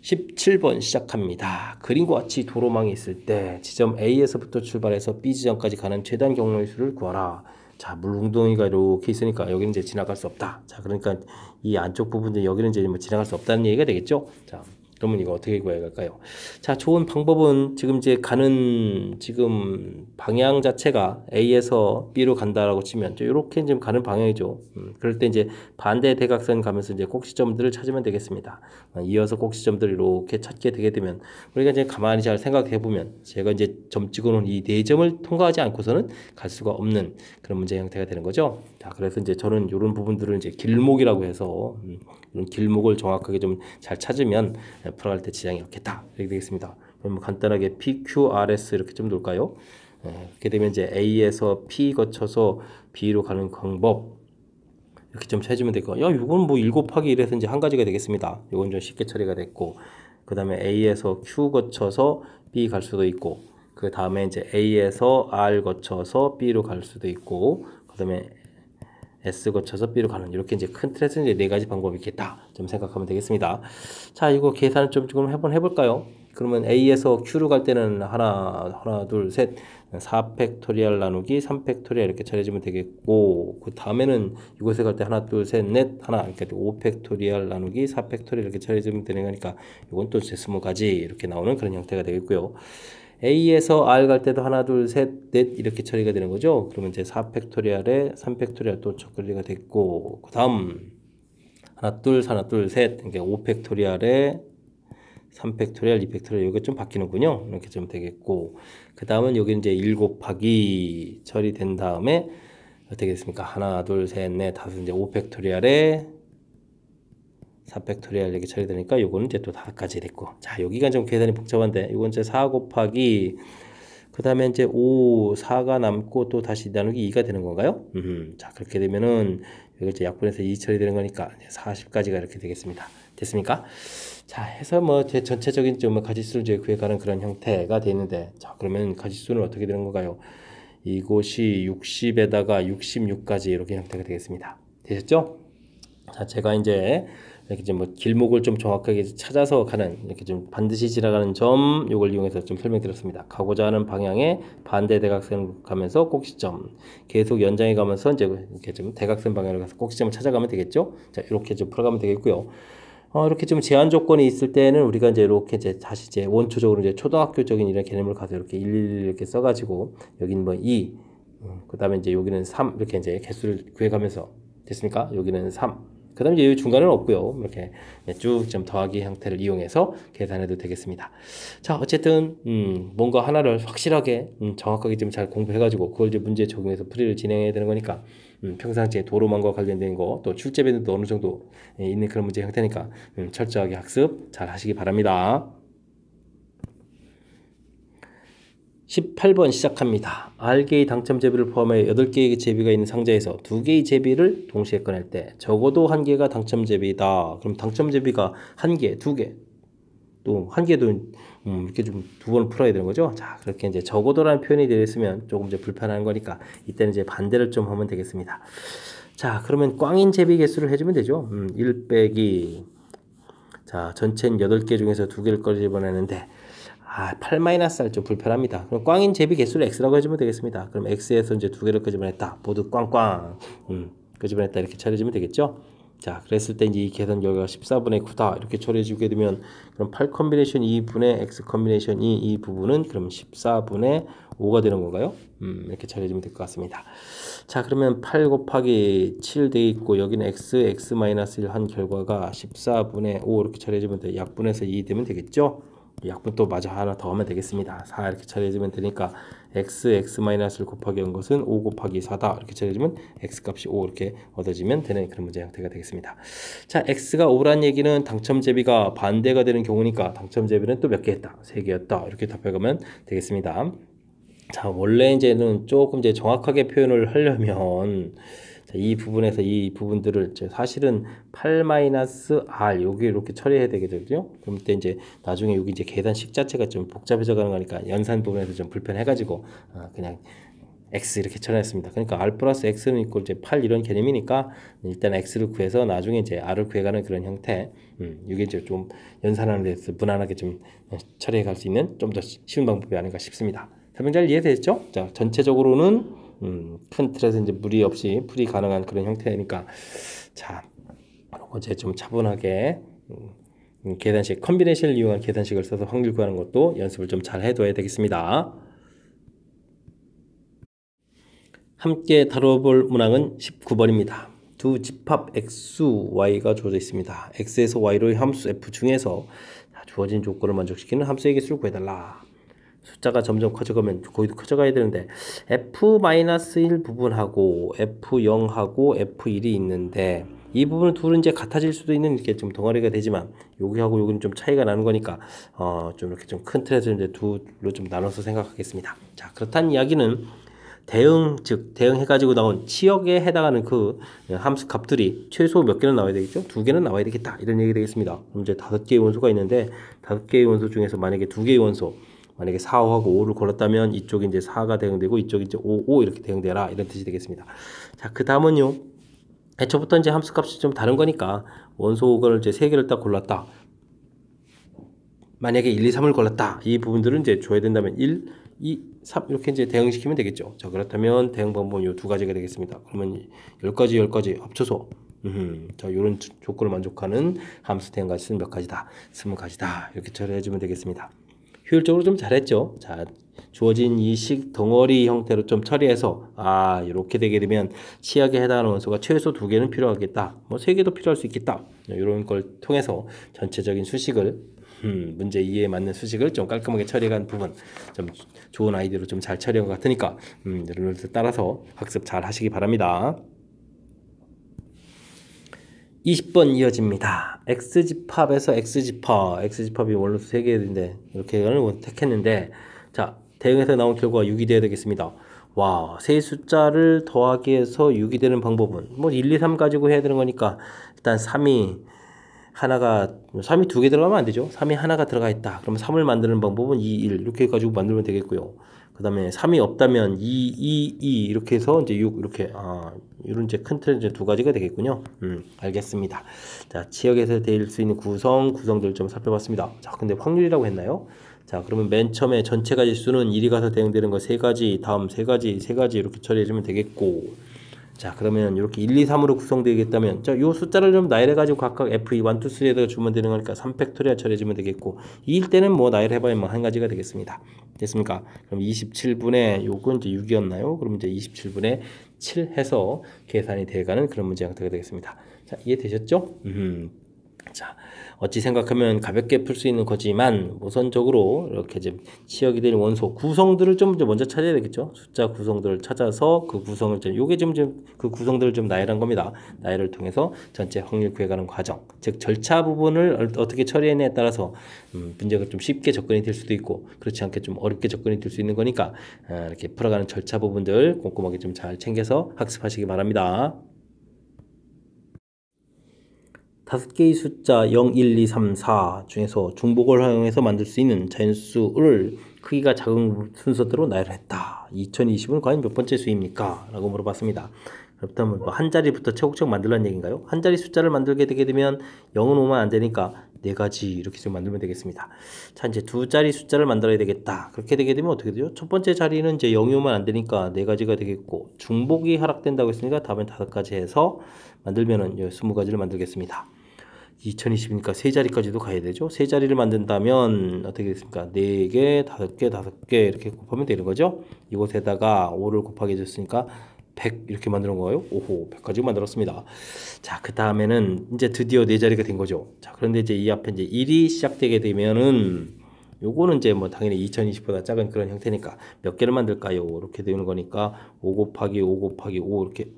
17번 시작합니다. 그림과 같이 도로망이 있을 때 지점 A에서부터 출발해서 B 지점까지 가는 최단 경로의 수를 구하라. 자, 물웅덩이가 이렇게 있으니까 여기는 이제 지나갈 수 없다. 자, 그러니까 이 안쪽 부분들 여기는 이제 뭐 지나갈 수 없다는 얘기가 되겠죠. 자, 그러면 이거 어떻게 구해야 할까요? 자, 좋은 방법은 지금 이제 가는 지금 방향 자체가 A에서 B로 간다라고 치면 이렇게 지금 가는 방향이죠. 그럴 때 이제 반대 대각선 가면서 이제 꼭지점들을 찾으면 되겠습니다. 이어서 꼭지점들을 이렇게 찾게 되게 되면 우리가 이제 가만히 잘 생각해 보면 제가 이제 점 찍어놓은 이 네 점을 통과하지 않고서는 갈 수가 없는 그런 문제 형태가 되는 거죠. 자, 그래서 이제 저는 이런 부분들을 이제 길목이라고 해서 이런 길목을 정확하게 좀 잘 찾으면 풀어갈 때 지장이 없겠다 이렇게 되겠습니다. 그럼 간단하게 PQRS 이렇게 좀 놓을까요? 그렇게 되면 이제 A에서 P 거쳐서 B로 가는 방법 이렇게 좀 찾으면 될 거예요. 이건 뭐 1 곱하기 1에서 이제 한 가지가 되겠습니다. 이건 좀 쉽게 처리가 됐고, 그 다음에 A에서 Q 거쳐서 B 갈 수도 있고, 그 다음에 이제 A에서 R 거쳐서 B로 갈 수도 있고, 그 다음에 S 거쳐서 B로 가는 이렇게 이제 큰 틀에서 이제 네 가지 방법이 있겠다 좀 생각하면 되겠습니다. 자, 이거 계산을 좀 조금 한번 해볼까요? 그러면 A에서 Q로 갈 때는 하나, 둘, 셋. 4팩토리얼 나누기 3팩토리얼 이렇게 처리해주면 되겠고, 그 다음에는 이곳에 갈 때 하나, 둘, 셋, 넷, 하나, 이렇게 5팩토리얼 나누기 4팩토리얼 이렇게 처리해주면 되는 거니까, 이건 또 제 20가지 이렇게 나오는 그런 형태가 되겠고요. A에서 R 갈 때도 하나, 둘, 셋, 넷 이렇게 처리가 되는 거죠. 그러면 이제 4팩토리얼에 3팩토리얼 또 처리가 됐고, 그 다음 하나, 둘, 셋, 이게 5팩토리얼에 3팩토리얼, 2팩토리얼 이게 좀 바뀌는군요. 이렇게 좀 되겠고, 그 다음은 여기 이제 1 곱하기 처리된 다음에 어떻게 됐습니까? 하나, 둘, 셋, 넷, 다섯, 이제 5팩토리얼에 4팩토리얼 이렇게 처리되니까 요거는 이제 또 5가지 됐고, 자 여기가 좀 계산이 복잡한데, 이건 이제 4 곱하기 그 다음에 이제 5, 4가 남고 또 다시 나누기 2가 되는 건가요? 자 그렇게 되면은 여기 이제 약분해서 2 처리되는 거니까 40까지가 이렇게 되겠습니다. 됐습니까? 자 해서 뭐 제 전체적인 좀 가지수를 이제 구해가는 그런 형태가 되는데, 자 그러면 가지수는 어떻게 되는 건가요? 이곳이 60에다가 66까지 이렇게 형태가 되겠습니다. 되셨죠? 자 제가 이제 이렇게 좀 뭐 길목을 좀 정확하게 찾아서 가는, 이렇게 좀 반드시 지나가는 점, 요걸 이용해서 좀 설명드렸습니다. 가고자 하는 방향에 반대 대각선 가면서 꼭지점, 계속 연장해 가면서 이제 이렇게 좀 대각선 방향으로 가서 꼭지점을 찾아가면 되겠죠. 자 이렇게 좀 풀어가면 되겠고요. 이렇게 좀 제한 조건이 있을 때는 우리가 이제 이렇게 이제 다시 이제 원초적으로 이제 초등학교적인 이런 개념을 가서 이렇게 일일이 이렇게 써가지고, 여기는 뭐 2, 그 다음에 이제 여기는 3 이렇게 이제 개수를 구해가면서, 됐습니까? 여기는 3. 그 다음에 이제 중간은 없고요. 이렇게 쭉 좀 더하기 형태를 이용해서 계산해도 되겠습니다. 자, 어쨌든, 뭔가 하나를 확실하게, 정확하게 좀 잘 공부해가지고, 그걸 이제 문제에 적용해서 풀이를 진행해야 되는 거니까, 평상시에 도로망과 관련된 거, 또 출제에도 어느 정도 있는 그런 문제 형태니까, 철저하게 학습 잘 하시기 바랍니다. 18번 시작합니다. R개의 당첨 제비를 포함하여 8개의 제비가 있는 상자에서 2개의 제비를 동시에 꺼낼 때 적어도 1개가 당첨 제비다. 그럼 당첨 제비가 1개, 2개, 또 1개도 이렇게 좀 2번 풀어야 되는 거죠. 자, 그렇게 이제 적어도라는 표현이 되었으면 조금 이제 불편한 거니까 이때는 이제 반대를 좀 하면 되겠습니다. 자, 그러면 꽝인 제비 개수를 해주면 되죠. 1 빼기, 자, 전체는 8개 중에서 2개를 꺼집어내는데, 8-R 좀 불편합니다. 그럼 꽝인 제비 개수를 X라고 해주면 되겠습니다. 그럼 X에서 이제 2개를 끄집어냈다. 모두 꽝꽝. 끄집어냈다. 이렇게 처리해주면 되겠죠? 자, 그랬을 때 이제 이 계산 결과가 14분의 9다. 이렇게 처리해주게 되면, 그럼 8 컨비네이션 2분의 X 컨비네이션 이 부분은 그럼 14분의 5가 되는 건가요? 이렇게 처리해주면 될 것 같습니다. 자, 그러면 8 곱하기 7 돼 있고, 여기는 X-1 한 결과가 14분의 5 이렇게 처리해주면 돼. 약분해서 2 되면 되겠죠? 약분 또 마저 하나 더 하면 되겠습니다. 4 이렇게 처리해주면 되니까 X-를 곱하기 한 것은 5 곱하기 4다. 이렇게 처리해주면 X값이 5 이렇게 얻어지면 되는 그런 문제 형태가 되겠습니다. 자, X가 5란 얘기는 당첨 제비가 반대가 되는 경우니까 당첨 제비는 또 몇 개 했다? 3개였다. 이렇게 답해가면 되겠습니다. 자, 원래 이제는 조금 이제 정확하게 표현을 하려면, 자, 이 부분에서 이 부분들을 사실은 8-R 여기 이렇게 처리해야 되거든요. 그럼 때 이제 나중에 여기 이제 계산식 자체가 좀 복잡해져 가는 거니까 연산 부분에서 좀 불편해가지고 그냥 X 이렇게 처리했습니다. 그러니까 R 플러스 X는 이꼴 이제 8 이런 개념이니까 일단 X를 구해서 나중에 이제 R을 구해가는 그런 형태. 이게 이제 좀 연산하는 데서 무난하게 좀 처리해 갈 수 있는 좀 더 쉬운 방법이 아닌가 싶습니다. 설명 잘 이해되셨죠? 자, 전체적으로는 큰 틀에서 이제 무리 없이 풀이 가능한 그런 형태니까, 자, 이제 좀 차분하게 계산식, 컨비네이션을 이용한 계산식을 써서 확률 구하는 것도 연습을 좀 잘 해둬야 되겠습니다. 함께 다뤄볼 문항은 19번입니다. 두 집합 x, y가 주어져 있습니다. x에서 y로의 함수 f 중에서 주어진 조건을 만족시키는 함수의 개수를 구해달라. 숫자가 점점 커져가면 거기도 커져가야 되는데, f-1 부분하고 f0하고 f1이 있는데, 이 부분 둘은 이제 같아질 수도 있는 이렇게 좀 덩어리가 되지만, 여기하고 여기는 좀 차이가 나는 거니까 좀 이렇게 좀 큰 틀에서 이제 둘로 좀 나눠서 생각하겠습니다. 자, 그렇다는 이야기는 대응, 즉 대응해가지고 나온 치역에 해당하는 그 함수 값들이 최소 몇 개는 나와야 되겠죠? 2개는 나와야 되겠다, 이런 얘기 되겠습니다. 그럼 이제 5개의 원소가 있는데 5개의 원소 중에서 만약에 2개의 원소, 만약에 4, 5하고 5를 걸었다면 이쪽이 이제 4가 대응되고 이쪽이 이제 5, 5 이렇게 대응되라, 이런 뜻이 되겠습니다. 자, 그 다음은요, 애초부터 이제 함수 값이 좀 다른 거니까 원소를 이제 3개를 딱 골랐다. 만약에 1, 2, 3을 골랐다. 이 부분들은 이제 줘야 된다면 1, 2, 3 이렇게 이제 대응시키면 되겠죠. 자, 그렇다면 대응 방법은 이 두 가지가 되겠습니다. 그러면 10가지 합쳐서 자, 이런 조건을 만족하는 함수 대응 가지수는 몇 가지다? 20가지다. 이렇게 처리해 주면 되겠습니다. 효율적으로 좀 잘했죠. 자, 주어진 이 식 덩어리 형태로 좀 처리해서 이렇게 되게 되면 치약에 해당하는 원소가 최소 2개는 필요하겠다. 뭐 3개도 필요할 수 있겠다. 이런 걸 통해서 전체적인 수식을 문제 이해에 맞는 수식을 좀 깔끔하게 처리한 부분, 좀 좋은 아이디어로 좀 잘 처리한 것 같으니까 여러분들 따라서 학습 잘 하시기 바랍니다. 20번 이어집니다. x집합에서 x집합, x집합이 원로수 3개인데 이렇게 택했는데, 자, 대응해서 나온 결과가 6이 되어야 되겠습니다. 와, 세 숫자를 더하기 해서 6이 되는 방법은 뭐 1, 2, 3 가지고 해야 되는 거니까 일단 3이 2개 들어가면 안 되죠. 3이 하나가 들어가 있다. 그러면 3을 만드는 방법은 2, 1 이렇게 해가지고 만들면 되겠고요. 그 다음에 3이 없다면 2, 2 이렇게 해서 이제 6 이렇게 이런 이제 큰 틀 이제 2가지가 되겠군요. 알겠습니다. 자, 지역에서 될 수 있는 구성들 좀 살펴봤습니다. 자, 근데 확률이라고 했나요? 자, 그러면 맨 처음에 전체 가지수는 1이 가서 대응되는 거 3가지, 다음 3가지 이렇게 처리해주면 되겠고, 자, 그러면 이렇게 1, 2, 3으로 구성되겠다면, 자, 요 숫자를 좀 나열해가지고 각각 F2, 1, 2, 3에다가 주면 되는 거니까 3팩토리얼 처리해주면 되겠고, 2일 때는 뭐 나열해봐야 뭐 한 가지가 되겠습니다. 됐습니까? 그럼 27분의 요건 이제 6이었나요? 그럼 이제 27분의 7 해서 계산이 돼가는 그런 문제 형태가 되겠습니다. 자, 이해되셨죠? 자, 어찌 생각하면 가볍게 풀 수 있는 거지만 우선적으로 이렇게 이제 치역이 되는 원소 구성들을 좀 먼저 찾아야 되겠죠. 숫자 구성들을 찾아서 그 구성을 요게 좀 그 구성들을 좀 나열한 겁니다. 나열을 통해서 전체 확률 구해가는 과정, 즉 절차 부분을 어떻게 처리했냐에 따라서 문제가 좀 쉽게 접근이 될 수도 있고 그렇지 않게 좀 어렵게 접근이 될 수 있는 거니까 이렇게 풀어가는 절차 부분들 꼼꼼하게 좀 잘 챙겨서 학습하시기 바랍니다. 5개의 숫자 0, 1, 2, 3, 4 중에서 중복을 활용해서 만들 수 있는 자연수를 크기가 작은 순서대로 나열했다. 2020은 과연 몇 번째 수입니까? 라고 물어봤습니다. 그렇다면 뭐 한 자리부터 차곡차곡 만들라는 얘기인가요? 한 자리 숫자를 만들게 되게 되면 0은 오면 안 되니까 4가지 이렇게 좀 만들면 되겠습니다. 자, 이제 2자리 숫자를 만들어야 되겠다. 그렇게 되게 되면 어떻게 되죠? 첫 번째 자리는 이제 0이 오면 안 되니까 4가지가 되겠고, 중복이 허락된다고 했으니까 답은 5가지 해서 만들면은 20가지를 만들겠습니다. 2020이니까 3자리까지도 가야 되죠. 3자리를 만든다면 어떻게 됐습니까? 4개, 5개, 5개 이렇게 곱하면 되는 거죠. 이곳에다가 5를 곱하게 해줬으니까 100 이렇게 만드는 거예요. 오호, 100까지 만들었습니다. 자, 그 다음에는 이제 드디어 4자리가 된 거죠. 자, 그런데 이제 이 앞에 이제 1이 시작되게 되면은 요거는 이제 뭐 당연히 2020보다 작은 그런 형태니까 몇 개를 만들까요? 이렇게 되는 거니까 5 곱하기 5 곱하기 5 이렇게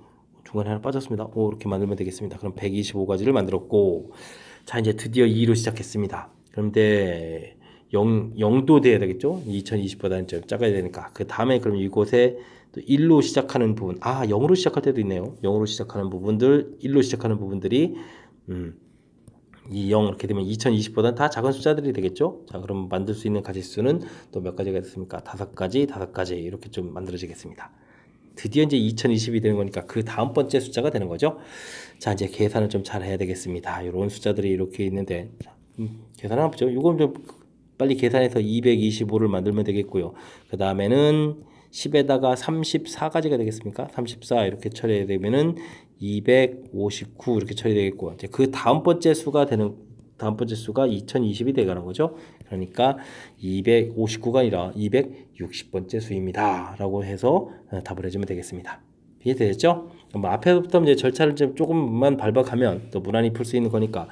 중간에 하나 빠졌습니다. 5 이렇게 만들면 되겠습니다. 그럼 125가지를 만들었고, 자, 이제 드디어 2로 시작했습니다. 그런데 0도 돼야 되겠죠? 2020보다는 좀 작아야 되니까. 그 다음에 그럼 이곳에 또 1로 시작하는 부분, 0으로 시작할 때도 있네요. 0으로 시작하는 부분들, 1로 시작하는 부분들이 이 0 이렇게 되면 2020보다는 다 작은 숫자들이 되겠죠? 자, 그럼 만들 수 있는 가지수는 또 몇 가지가 됐습니까? 5가지 이렇게 좀 만들어지겠습니다. 드디어 이제 2020이 되는 거니까 그 다음 번째 숫자가 되는 거죠. 자, 이제 계산을 좀 잘 해야 되겠습니다. 이런 숫자들이 이렇게 있는데, 계산을 한번 보죠. 이건 좀 빨리 계산해서 225를 만들면 되겠고요. 그 다음에는 10에다가 34가지가 되겠습니까? 34 이렇게 처리해야 되면은 259 이렇게 처리되겠고, 이제 그 다음 번째 수가 2020이 되가는 거죠. 그러니까 259가 아니라 260번째 수입니다. 라고 해서 답을 해주면 되겠습니다. 이해되셨죠? 뭐 앞에부터 이제 절차를 좀 조금만 밟아가면 또 무난히 풀 수 있는 거니까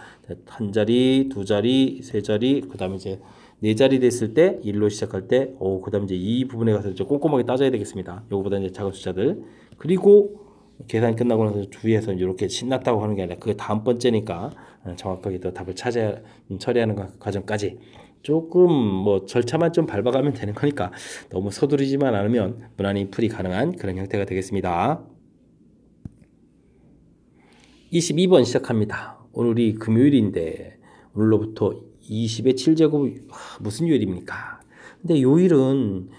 한 자리, 두 자리, 세 자리, 그 다음에 이제 4자리 됐을 때 1로 시작할 때, 그 다음에 이제 이 부분에 가서 이제 꼼꼼하게 따져야 되겠습니다. 요거보다 이제 작은 숫자들. 그리고 계산이 끝나고 나서 주위에서 이렇게 신났다고 하는 게 아니라 그 다음 번째니까 정확하게 또 답을 처리하는 과정까지 조금 뭐 절차만 좀 밟아가면 되는 거니까 너무 서두르지만 않으면 무난히 풀이 가능한 그런 형태가 되겠습니다. 22번 시작합니다. 오늘이 금요일인데 오늘로부터 20의 7제곱 무슨 요일입니까? 근데 요일은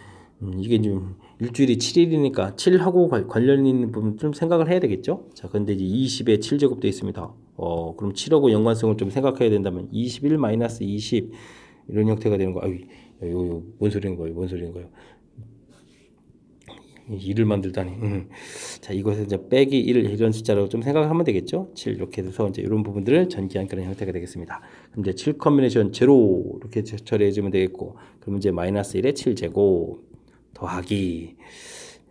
이게 좀 일주일이 7일이니까 7하고 관련 있는 부분 좀 생각을 해야 되겠죠? 자, 근데 이제 20의 7제곱 되어 있습니다. 그럼 7하고 연관성을 좀 생각해야 된다면 21-20 이런 형태가 되는 거. 아유, 이거 뭔 소리인 거예요? 뭔 소리인 거예요? 1을 만들다니. 자, 이것을 이제 빼기 1 이런 숫자로 좀 생각하면 되겠죠? 7 이렇게 돼서 이제 이런 부분들을 전개한 그런 형태가 되겠습니다. 그럼 이제 7 컨비네이션 제로 이렇게 처리해 주면 되겠고, 그럼 이제 마이너스 1에 7제곱 더하기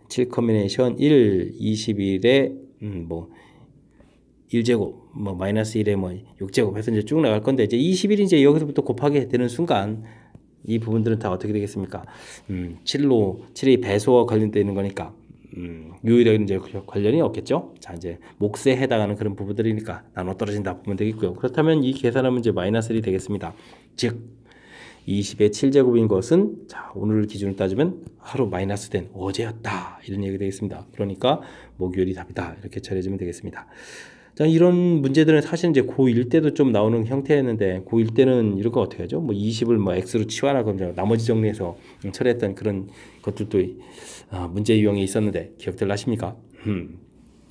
7 컨비네이션 1 21에 뭐 1제곱 뭐 마이너스 1에 뭐 6제곱 해서 이제 쭉 나갈 건데, 이제 21이 이제 여기서부터 곱하게 되는 순간 이 부분들은 다 어떻게 되겠습니까? 7이 배수와 관련되어 있는 거니까 유일하게 이제 관련이 없겠죠. 자, 이제 몫에 해당하는 그런 부분들이니까 나눠 떨어진다 보면 되겠고요. 그렇다면 이 계산하면 이제 마이너스 1이 되겠습니다. 즉 20의 7제곱인 것은, 자, 오늘 기준으로 따지면 하루 마이너스 된 어제였다, 이런 얘기가 되겠습니다. 그러니까 목요일이 답이다, 이렇게 처리해주면 되겠습니다. 자, 이런 문제들은 사실 이제 고1 때도 좀 나오는 형태였는데, 고1 때는 이런 거 어떻게 하죠? 뭐 20을 뭐 x로 치환하고 나머지 정리해서 처리했던 그런 것들도 문제 유형이 있었는데 기억들 나십니까?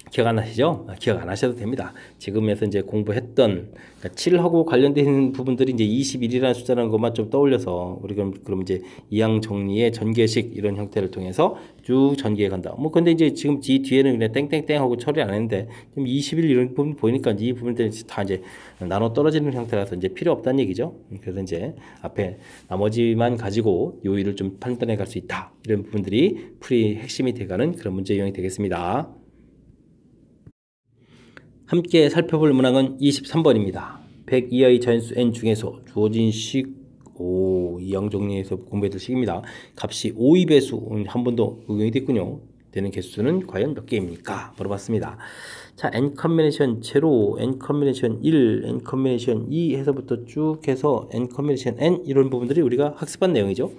기억 안 나시죠? 기억 안 하셔도 됩니다. 지금에서 이제 공부했던, 그러니까 7하고 관련된 부분들이 이제 21이라는 숫자라는 것만 좀 떠올려서 우리가 그럼 이제 이항 정리의 전개식 이런 형태를 통해서 쭉 전개해 간다. 뭐 근데 이제 지금 이 뒤에는 그냥 땡땡땡 하고 처리 안 했는데, 지금 21 이런 부분 보니까 이 부분들이 다 이제 나눠 떨어지는 형태라서 이제 필요 없다는 얘기죠. 그래서 이제 앞에 나머지만 가지고 요일을 좀 판단해 갈 수 있다, 이런 부분들이 풀이 핵심이 돼가는 그런 문제 유형이 되겠습니다. 함께 살펴볼 문항은 23번입니다. 100 이하의 자연수 n 중에서 주어진 식, 이항 정리에서 공부해둘 식입니다. 값이 5의 배수, 한 번 더 응용이 됐군요. 되는 개수는 과연 몇 개입니까? 물어봤습니다. 자, n 컨비네이션 제로, n 컨비네이션 1, n 컨비네이션 2 해서부터 쭉 해서 n 컨비네이션 n, 이런 부분들이 우리가 학습한 내용이죠.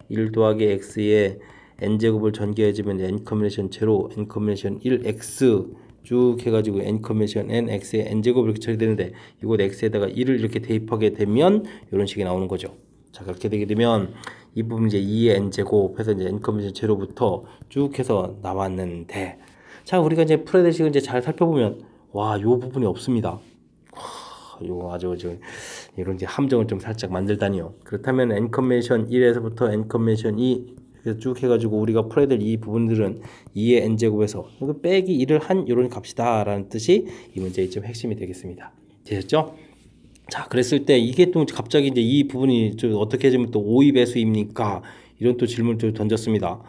1 더하기 x에 n제곱을 전개해주면 n 컨비네이션 제로, n 컨비네이션 1, x 쭉 해가지고 n 컨벤션 n, x에 n제곱 이렇게 처리되는데, 이곳 x에다가 1을 이렇게 대입하게 되면 이런 식이 나오는 거죠. 자, 그렇게 되게 되면 이 부분 이제 2의 n제곱 해서 이제 n 컨벤션 제로부터 쭉 해서 나왔는데, 자, 우리가 이제 풀어야 될 식을 이제 잘 살펴보면, 와, 요 부분이 없습니다. 와, 요 아주 이런 이제 함정을 좀 살짝 만들다니요. 그렇다면 n 컨벤션 1에서부터 n 컨벤션 2 쭉 해가지고 우리가 풀어야 될 이 부분들은 2의 n제곱에서 빼기 1을 한 이런 값이다 라는 뜻이 이 문제의 좀 핵심이 되겠습니다. 되셨죠? 자, 그랬을 때 이게 또 갑자기 이제 이 부분이 좀 어떻게 해주면 또 5의 배수입니까? 이런 또 질문을 좀 던졌습니다.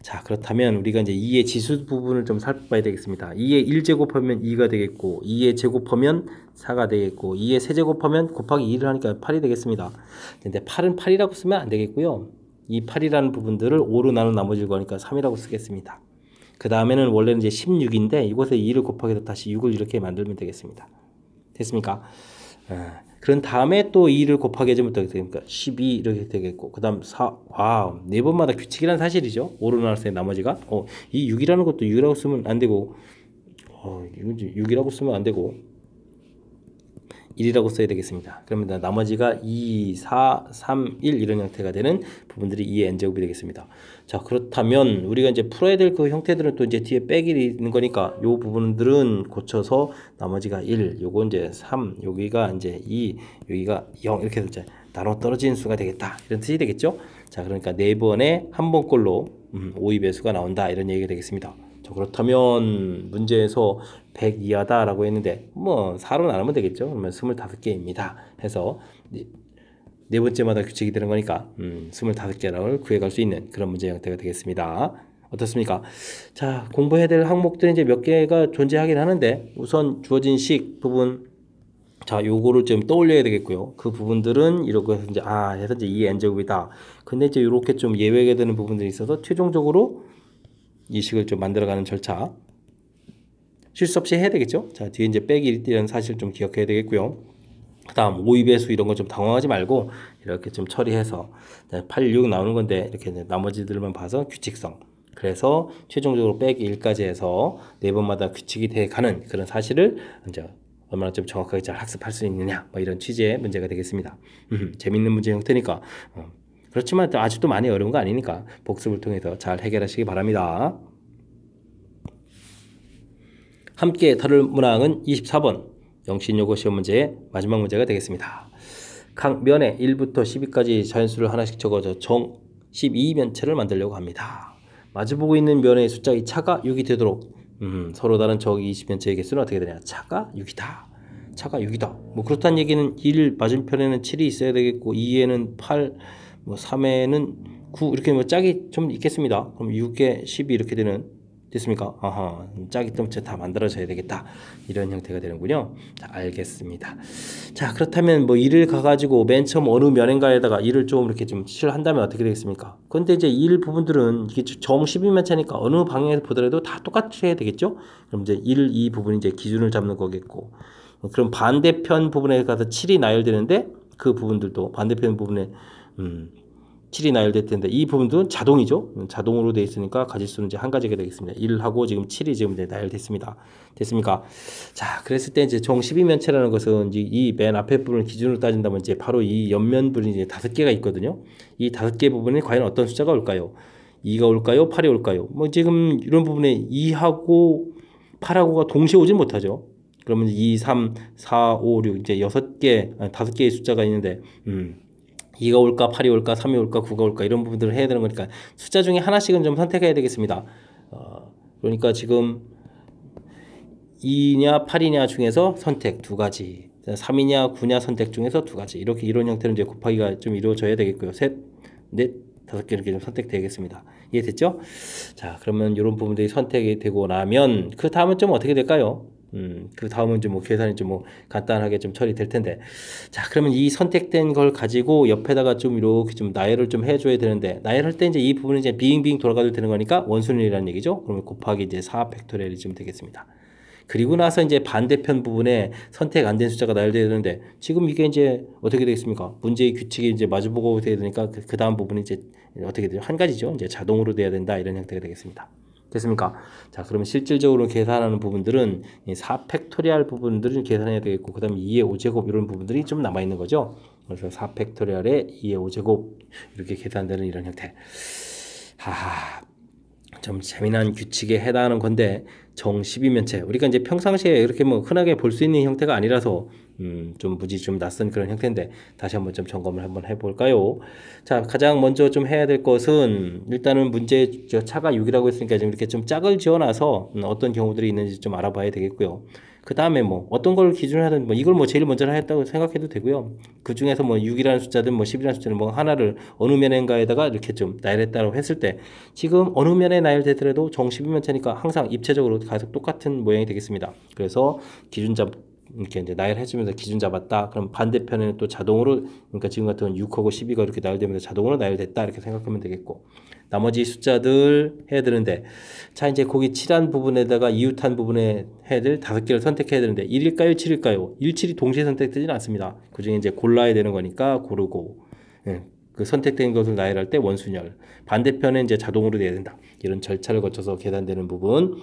자, 그렇다면 우리가 이제 2의 지수 부분을 좀 살펴봐야 되겠습니다. 2의 1제곱하면 2가 되겠고, 2의 제곱하면 4가 되겠고, 2의 세제곱하면 곱하기 2를 하니까 8이 되겠습니다. 근데 8은 8이라고 쓰면 안 되겠고요. 이 8이라는 부분들을 5로 나눈 나머지를 거니까 3이라고 쓰겠습니다. 그 다음에는 원래는 이제 16인데 이곳에 2를 곱하기 다시 6을 이렇게 만들면 되겠습니다. 됐습니까? 그런 다음에 또 2를 곱하기 해주면 어떻게 됩니까? 12 이렇게 되겠고, 그 다음 4, 와, 네 번마다 규칙이라는 사실이죠. 5로 나눴을 때 나머지가, 이 6이라는 것도 6이라고 쓰면 안 되고, 6이라고 쓰면 안 되고, 1이라고 써야 되겠습니다. 그러면 나머지가 2, 4, 3, 1 이런 형태가 되는 부분들이 2의 n제곱이 되겠습니다. 자, 그렇다면 우리가 이제 풀어야 될 그 형태들은 또 이제 뒤에 빼기 있는 거니까 요 부분들은 고쳐서 나머지가 1, 요거 이제 3, 여기가 이제 2, 여기가 0 이렇게 해서 이제 나눠 떨어지는 수가 되겠다, 이런 뜻이 되겠죠. 자, 그러니까 4번에 한 번꼴로 5의 배수가 나온다, 이런 얘기가 되겠습니다. 그렇다면 문제에서 100 이하다 라고 했는데 뭐 4로 나누면 되겠죠. 그러면 25개입니다 해서 네 번째마다 규칙이 되는 거니까 25개를 구해갈 수 있는 그런 문제 형태가 되겠습니다. 어떻습니까? 자, 공부해야 될 항목들이 이제 몇 개가 존재하긴 하는데, 우선 주어진 식 부분, 자, 요거를 좀 떠올려야 되겠고요. 그 부분들은 이렇게 해서 이제 해서 이제 2의 n제곱이다. 근데 이제 이렇게 좀 예외가 되는 부분들이 있어서 최종적으로 이 식을 좀 만들어가는 절차 실수 없이 해야 되겠죠. 자, 뒤에 이제 빼기 1이라는 사실을 좀 기억해야 되겠고요. 그 다음 5의 배수 이런 거 좀 당황하지 말고 이렇게 좀 처리해서 8, 6 나오는 건데 이렇게 나머지들만 봐서 규칙성, 그래서 최종적으로 빼기 1까지 해서 네 번마다 규칙이 돼 가는 그런 사실을 이제 얼마나 좀 정확하게 잘 학습할 수 있느냐, 뭐 이런 취지의 문제가 되겠습니다. 재밌는 문제 형태니까 그렇지만 또 아직도 많이 어려운 거 아니니까 복습을 통해서 잘 해결하시기 바랍니다. 함께 다룰 문항은 24번 영신요고 시험 문제의 마지막 문제가 되겠습니다. 각 면에 1부터 12까지 자연수를 하나씩 적어서 정 12면체를 만들려고 합니다. 마주보고 있는 면의 숫자 이 차가 6이 되도록 서로 다른 정 20면체의 개수는 어떻게 되냐? 차가 6이다. 차가 6이다. 뭐 그렇다는 얘기는 1 맞은편에는 7이 있어야 되겠고 2에는 8, 뭐 3에는 9 이렇게 뭐 짝이 좀 있겠습니다. 그럼 6에 12 이렇게 되는 됐습니까? 아하, 짝이 좀 다 만들어져야 되겠다. 이런 형태가 되는군요. 자, 알겠습니다. 자, 그렇다면 뭐 1을 가가지고 맨 처음 어느 면인가에다가 1을 좀 이렇게 좀 칠한다면 어떻게 되겠습니까? 근데 이제 1 부분들은 이게 정 12면 차니까 어느 방향에서 보더라도 다 똑같이 해야 되겠죠? 그럼 이제 1, 2 부분이 이제 기준을 잡는 거겠고. 그럼 반대편 부분에 가서 7이 나열되는데 그 부분들도 반대편 부분에 7이 나열될 텐데 이 부분도 자동이죠. 자동으로 되어 있으니까 가지수는 이제 한 가지가 되겠습니다. 1하고 지금 7이 지금 나열됐습니다. 됐습니까? 자, 그랬을 때 이제 정 12면체라는 것은 이 맨 앞에 부분을 기준으로 따진다면 이제 바로 이 옆면 부분이 이제 5개가 있거든요. 이 5개 부분에 과연 어떤 숫자가 올까요? 2가 올까요? 8이 올까요? 뭐 지금 이런 부분에 2하고 8하고가 동시에 오진 못하죠. 그러면 2, 3, 4, 5, 6 이제 5개의 숫자가 있는데 2가 올까, 8이 올까, 3이 올까, 9가 올까 이런 부분들을 해야 되는 거니까 숫자 중에 하나씩은 좀 선택해야 되겠습니다. 그러니까 지금 2냐 8이냐 중에서 선택 2가지, 3이냐 9냐 선택 중에서 2가지 이렇게 이런 형태로 이제 곱하기가 좀 이루어져야 되겠고요. 셋, 넷, 5개 이렇게 좀 선택되겠습니다. 이해됐죠? 자, 그러면 이런 부분들이 선택이 되고 나면 그 다음은 좀 어떻게 될까요? 그 다음은 좀 뭐 계산이 좀 뭐 간단하게 좀 처리될 텐데. 자, 그러면 이 선택된 걸 가지고 옆에다가 좀 이렇게 좀 나열을 좀 해줘야 되는데, 나열할 때 이제 이 부분이 이제 빙빙 돌아가도 되는 거니까 원순위라는 얘기죠. 그러면 곱하기 이제 4 팩토리얼이 좀 되겠습니다. 그리고 나서 이제 반대편 부분에 선택 안 된 숫자가 나열되어야 되는데, 지금 이게 이제 어떻게 되겠습니까? 문제의 규칙이 이제 마주보고 돼야 되니까 그 다음 부분이 이제 어떻게 되죠? 한 가지죠. 이제 자동으로 돼야 된다. 이런 형태가 되겠습니다. 됐습니까? 자, 그러면 실질적으로 계산하는 부분들은 이 4팩토리얼 부분들을 계산해야 되겠고, 그 다음에 2의 5제곱 이런 부분들이 좀 남아있는 거죠. 그래서 4팩토리얼에 2의 5제곱 이렇게 계산되는 이런 형태. 하하, 좀 재미난 규칙에 해당하는 건데 정 12면체 우리가 이제 평상시에 이렇게 뭐 흔하게 볼 수 있는 형태가 아니라서 좀 무지 좀 낯선 그런 형태인데 다시 한번 좀 점검을 한번 해볼까요? 자, 가장 먼저 좀 해야 될 것은 일단은 문제 차가 6이라고 했으니까 좀 이렇게 좀 짝을 지어놔서 어떤 경우들이 있는지 좀 알아봐야 되겠고요. 그 다음에 뭐 어떤 걸 기준으로 하든 뭐 이걸 뭐 제일 먼저 하겠다고 생각해도 되고요. 그 중에서 뭐 6이라는 숫자든 뭐 10이라는 숫자든 뭐 하나를 어느 면인가에다가 이렇게 좀 나열했다고 했을 때 지금 어느 면에 나열되더라도 정 12면체니까 항상 입체적으로 계속 똑같은 모양이 되겠습니다. 그래서 기준 이렇게 이제 나열해주면서 기준 잡았다. 그럼 반대편에는 또 자동으로 그러니까 지금 같은 6하고 12가 이렇게 나열되면서 자동으로 나열됐다 이렇게 생각하면 되겠고 나머지 숫자들 해야 되는데 자 이제 거기 칠한 부분에다가 이웃한 부분에 해야 될 5개를 선택해야 되는데 1일까요 7일까요? 1, 7이 동시에 선택되지는 않습니다. 그 중에 이제 골라야 되는 거니까 고르고 그 선택된 것을 나열할 때 원순열 반대편에 이제 자동으로 돼야 된다. 이런 절차를 거쳐서 계산되는 부분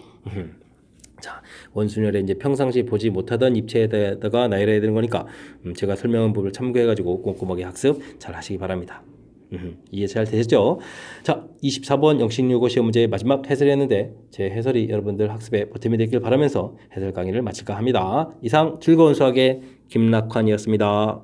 자, 원순열에 이제 평상시 보지 못하던 입체에다가 나열해야 되는 거니까 제가 설명한 부분을 참고해가지고 꼼꼼하게 학습 잘 하시기 바랍니다. 이해 잘 되셨죠? 자, 24번 영식6호 시험 문제의 마지막 해설을 했는데 제 해설이 여러분들 학습에 보탬이 되길 바라면서 해설 강의를 마칠까 합니다. 이상 즐거운 수학의 김락환이었습니다.